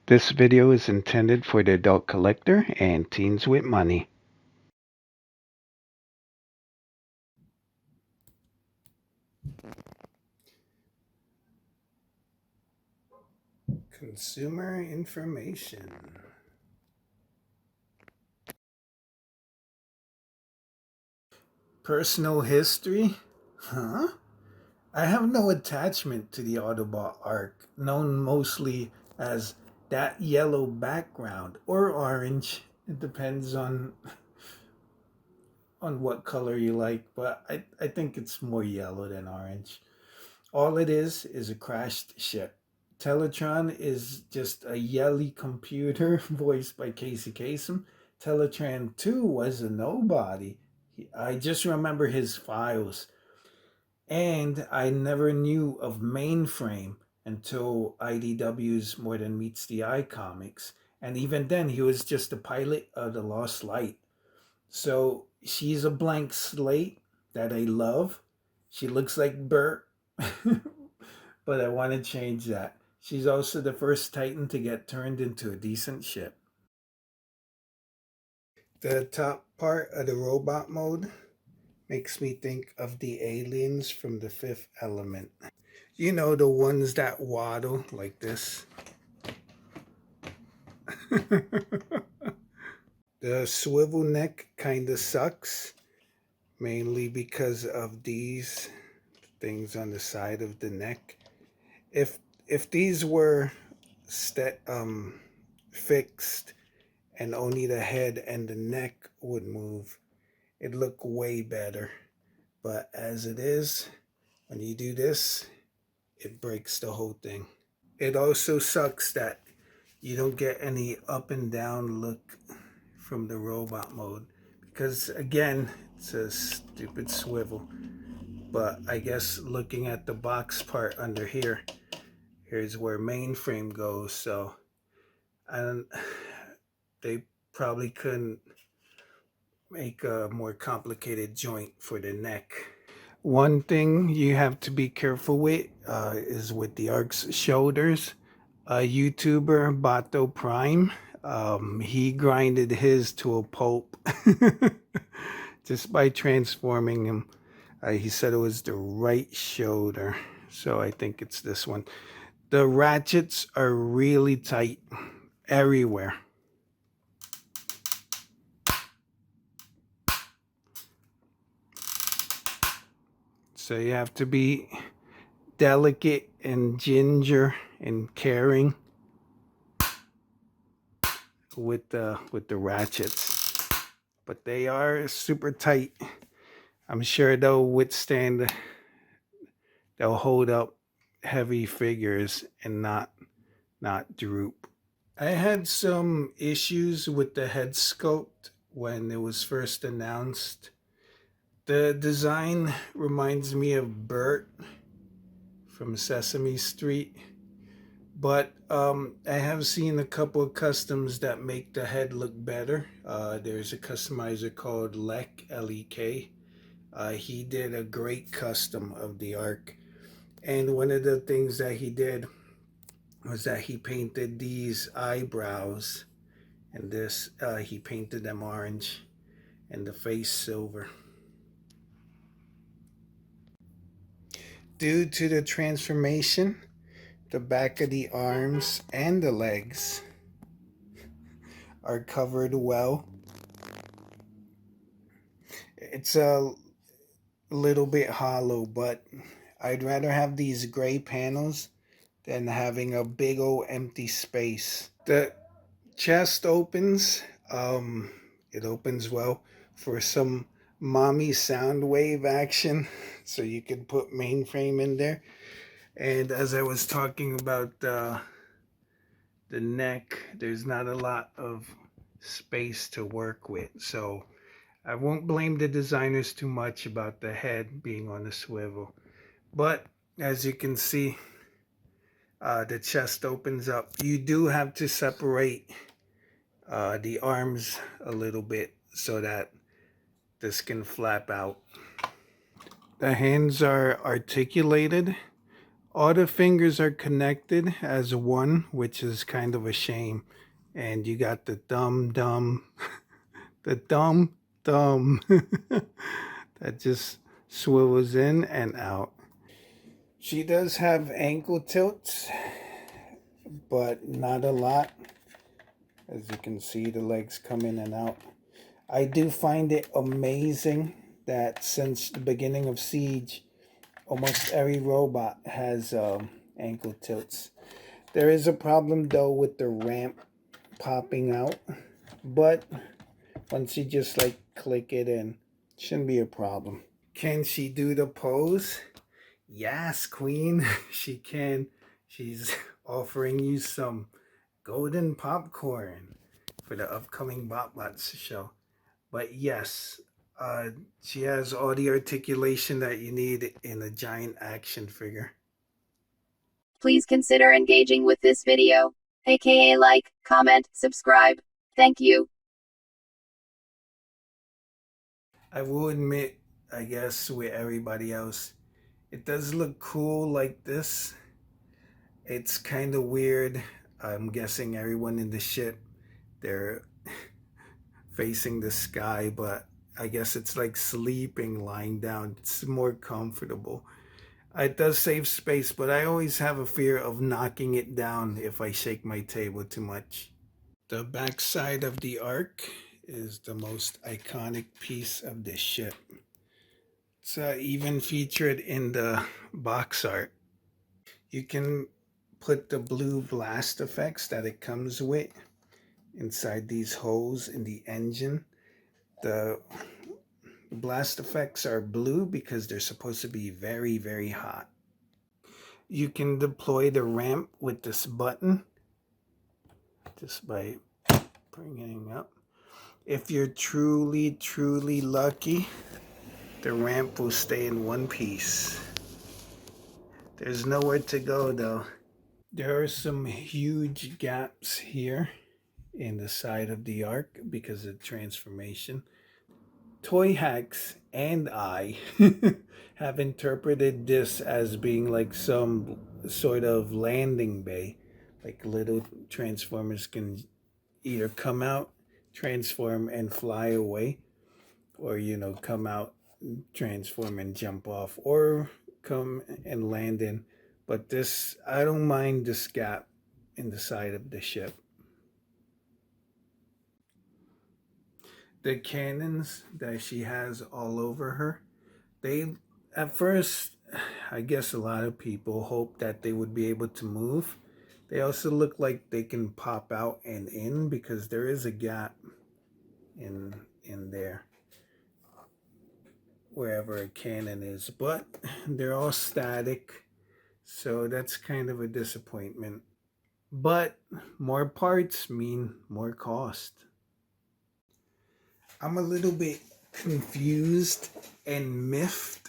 This video is intended for the adult collector and teens with money. Consumer information. Personal history? Huh? I have no attachment to the Autobot Ark, known mostly as that yellow background or orange. It depends on what color you like, but I think it's more yellow than orange. All it is a crashed ship. Teletron is just a yelly computer voiced by Casey Kasem. Teletran 2 was a nobody. I just remember his files. And I never knew of Mainframe until IDW's More Than Meets the Eye comics. And even then, he was just a pilot of the Lost Light. So she's a blank slate that I love. She looks like Bert, but I want to change that. She's also the first Titan to get turned into a decent ship. The top part of the robot mode makes me think of the aliens from the Fifth Element. You know, the ones that waddle like this. The swivel neck kind of sucks, mainly because of these things on the side of the neck. If these were fixed and only the head and the neck would move, it'd look way better. But as it is, when you do this, it breaks the whole thing. It also sucks that you don't get any up and down look from the robot mode because, again, it's a stupid swivel. But I guess looking at the box part under here, here's where mainframe goes. So they probably couldn't make a more complicated joint for the neck. One thing you have to be careful with is with the Ark's shoulders. A YouTuber, Bato Prime, he grinded his to a pulp just by transforming him. He said it was the right shoulder, so I think it's this one. The ratchets are really tight everywhere. So you have to be delicate and ginger and caring with the ratchets, but they are super tight. I'm sure they'll withstand. They'll hold up heavy figures and not droop. I had some issues with the head sculpt when it was first announced. The design reminds me of Bert from Sesame Street, but I have seen a couple of customs that make the head look better. There's a customizer called Lek, L-E-K. He did a great custom of the Ark. And one of the things that he did was that he painted these eyebrows, and this he painted them orange and the face silver. Due to the transformation, the back of the arms and the legs are covered well. It's a little bit hollow, but I'd rather have these gray panels than having a big old empty space. The chest opens. It opens well for some mommy sound wave action, so you can put mainframe in there. And as I was talking about the neck, there's not a lot of space to work with, so I won't blame the designers too much about the head being on a swivel. But as you can see, the chest opens up. You do have to separate the arms a little bit so that this can flap out. The hands are articulated, All the fingers are connected as one, which is kind of a shame. And you got the thumb, the thumb that just swivels in and out. She does have ankle tilts, but not a lot. As you can see, the legs come in and out. I do find it amazing that since the beginning of Siege, almost every robot has ankle tilts. There is a problem though with the ramp popping out, but once you just like click it in, shouldn't be a problem. Can she do the pose? Yes, queen, she can. She's offering you some golden popcorn for the upcoming BotBots show. But yes, she has all the articulation that you need in a giant action figure. Please consider engaging with this video, aka like, comment, subscribe. Thank you. I will admit, I guess with everybody else, it does look cool like this. It's kind of weird. I'm guessing everyone in the ship, they're facing the sky, but I guess it's like sleeping, lying down. It's more comfortable. It does save space, but I always have a fear of knocking it down if I shake my table too much. The backside of the Ark is the most iconic piece of the ship. It's even featured in the box art. You can put the blue blast effects that it comes with inside these holes in the engine. The blast effects are blue because they're supposed to be very, very hot. You can deploy the ramp with this button just by bringing it up. If you're truly, truly lucky, the ramp will stay in one piece. There's nowhere to go though. There are some huge gaps here in the side of the Ark because of transformation. Toy Hacks and I have interpreted this as being like some sort of landing bay. Like little transformers can either come out, transform, and fly away, or, come out, transform, and jump off, or come and land in. But this, I don't mind this gap in the side of the ship. The cannons that she has all over her, they, at first, I guess a lot of people hoped that they would be able to move. They also look like they can pop out and in because there is a gap in there wherever a cannon is, but they're all static, so that's kind of a disappointment. But more parts mean more cost. I'm a little bit confused and miffed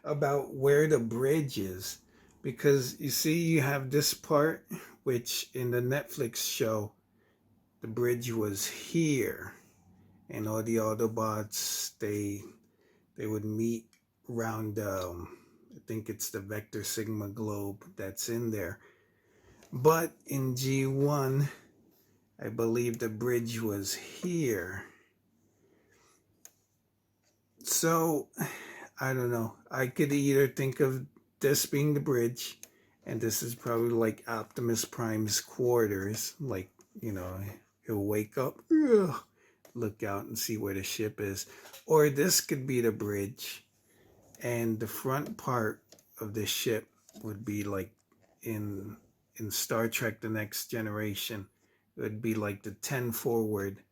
about where the bridge is, because you see you have this part, which in the Netflix show the bridge was here, and all the Autobots they would meet around I think it's the Vector Sigma globe that's in there. But in G1 I believe the bridge was here. So I don't know. I could either think of this being the bridge, and this is probably like Optimus Prime's quarters. Like, he'll wake up, look out and see where the ship is. Or this could be the bridge, and the front part of the ship would be like in Star Trek The Next Generation. It would be like the 10 forward,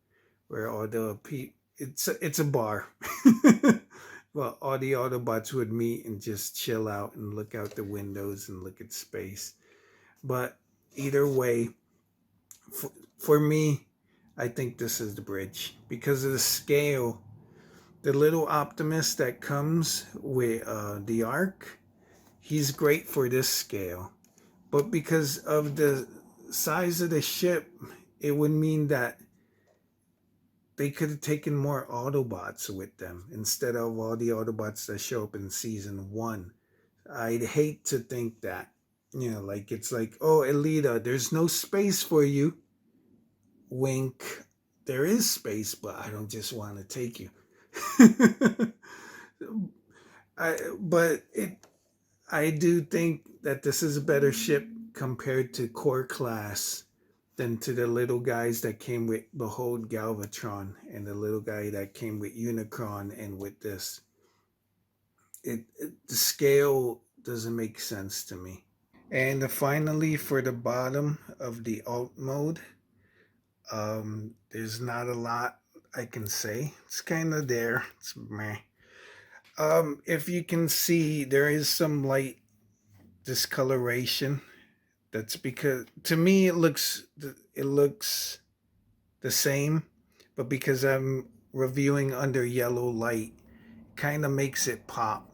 where all the it's a bar. Well, all the Autobots would meet and just chill out and look out the windows and look at space. But either way, for me, I think this is the bridge because of the scale. The little Optimus that comes with the Ark, he's great for this scale. But because of the size of the ship, it would mean that they could have taken more Autobots with them instead of all the Autobots that show up in season 1. I'd hate to think that. Like it's like, oh, Elita, there's no space for you. Wink. There is space, but I don't just want to take you. But I do think that this is a better ship compared to core class than to the little guys that came with Behold Galvatron and the little guy that came with Unicron and with this. The scale doesn't make sense to me. And finally, for the bottom of the alt mode, there's not a lot I can say. It's kind of there. It's meh. If you can see, there is some light discoloration. That's because to me it looks the same, but because I'm reviewing under yellow light, kind of makes it pop.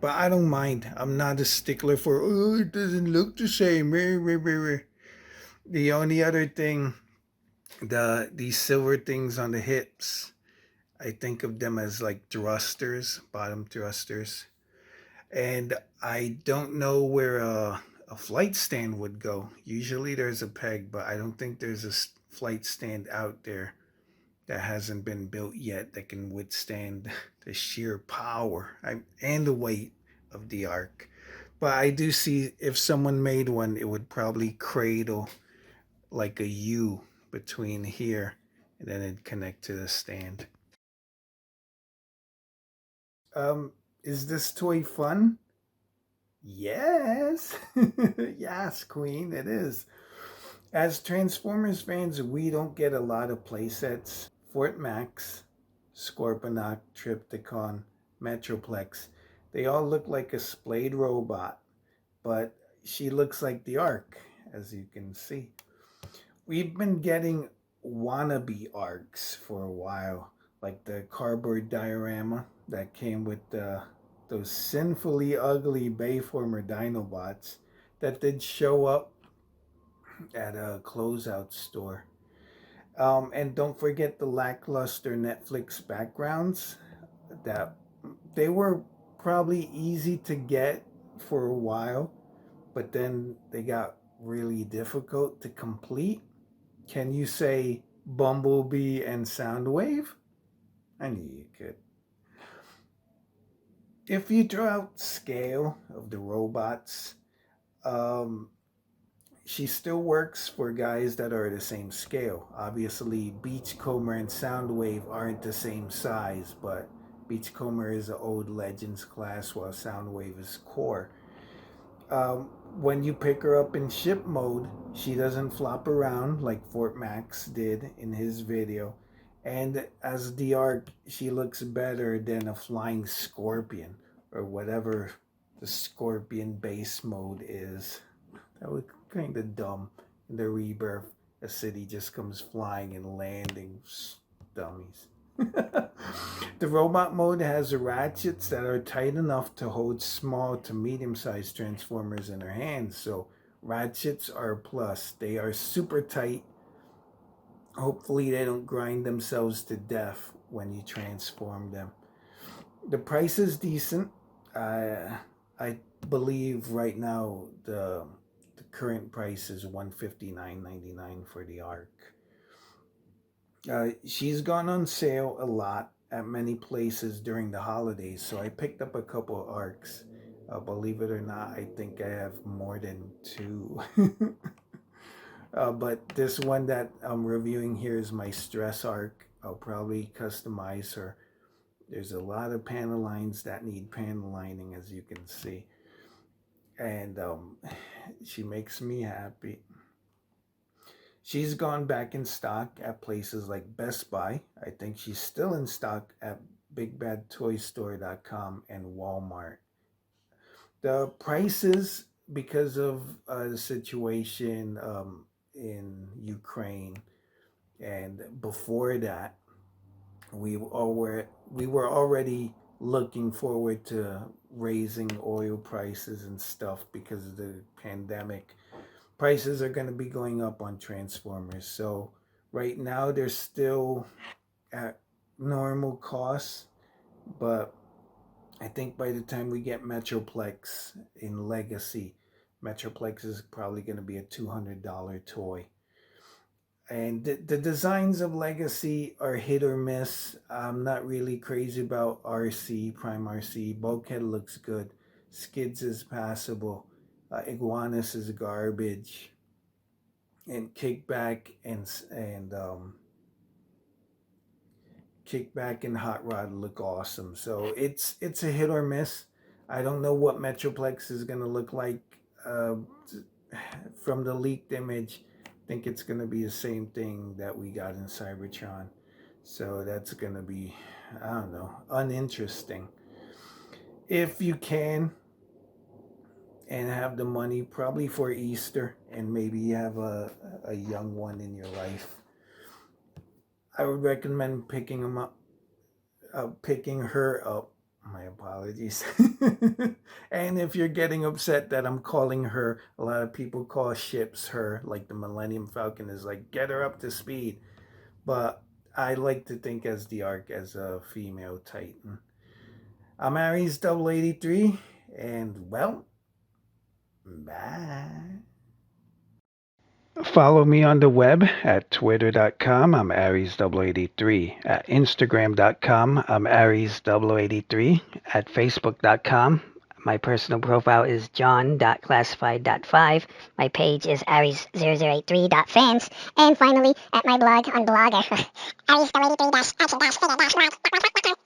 But I don't mind. I'm not a stickler for oh it doesn't look the same. The only other thing, these silver things on the hips, I think of them as like thrusters, bottom thrusters. And I don't know where a flight stand would go. Usually there's a peg, but I don't think there's a flight stand out there that hasn't been built yet that can withstand the sheer power and the weight of the Ark. But I do see if someone made one, it would probably cradle like a U between here and then it'd connect to the stand. Is this toy fun? Yes. Yes, Queen, it is. As Transformers fans, we don't get a lot of playsets. Fort Max, Scorponok, Triptychon, Metroplex, they all look like a splayed robot, but she looks like the Ark, as you can see. We've been getting wannabe Arks for a while, like the cardboard diorama that came with those sinfully ugly Bayformer Dinobots that did show up at a closeout store. And don't forget the lackluster Netflix backgrounds that they were probably easy to get for a while, but then they got really difficult to complete. Can you say Bumblebee and Soundwave? I knew you could. If you draw out scale of the robots, um, she still works for guys that are the same scale. Obviously, Beachcomber and Soundwave aren't the same size, but Beachcomber is an old Legends class while Soundwave is core. When you pick her up in ship mode, she doesn't flop around like Fort Max did in his video. And as the Ark, she looks better than a flying scorpion or whatever the scorpion base mode is. That was kind of dumb. In the rebirth, a city just comes flying and landing. Dummies. The robot mode has ratchets that are tight enough to hold small to medium-sized transformers in her hands. So ratchets are a plus. They are super tight. Hopefully they don't grind themselves to death when you transform them. The price is decent. I believe right now the current price is $159.99 for the Ark. She's gone on sale a lot at many places during the holidays, so I picked up a couple of Arks. Believe it or not, I think I have more than two. But this one that I'm reviewing here is my stress Ark. I'll probably customize her. There's a lot of panel lines that need panel lining, as you can see. And she makes me happy. She's gone back in stock at places like Best Buy. I think she's still in stock at BigBadToyStore.com and Walmart. The prices, because of the situation in Ukraine, and before that, we were already looking forward to raising oil prices and stuff because of the pandemic. Prices are going to be going up on Transformers. So right now they're still at normal costs, but I think by the time we get Metroplex in Legacy, Metroplex is probably going to be a $200 toy. And the designs of Legacy are hit or miss. I'm not really crazy about RC, Prime RC. Bulkhead looks good. Skids is passable. Iguanus is garbage. And Kickback and Hot Rod look awesome. So it's a hit or miss. I don't know what Metroplex is gonna look like from the leaked image. I think it's gonna be the same thing that we got in Cybertron. So that's gonna be, I don't know, uninteresting. If you can and have the money, probably for Easter, and maybe you have a young one in your life, I would recommend picking her up. My apologies. And if you're getting upset that I'm calling her, a lot of people call ships her, like the Millennium Falcon is like, get her up to speed. But I like to think as the Ark as a female Titan. I'm Aries 83, and well, bye. Follow me on the web at twitter.com. I'm Aries083. At Instagram.com. I'm Aries083. At Facebook.com. My personal profile is john.classified.5. My page is aries0083.fans. And finally, at my blog on Blogger, aries083-action-figure-blog.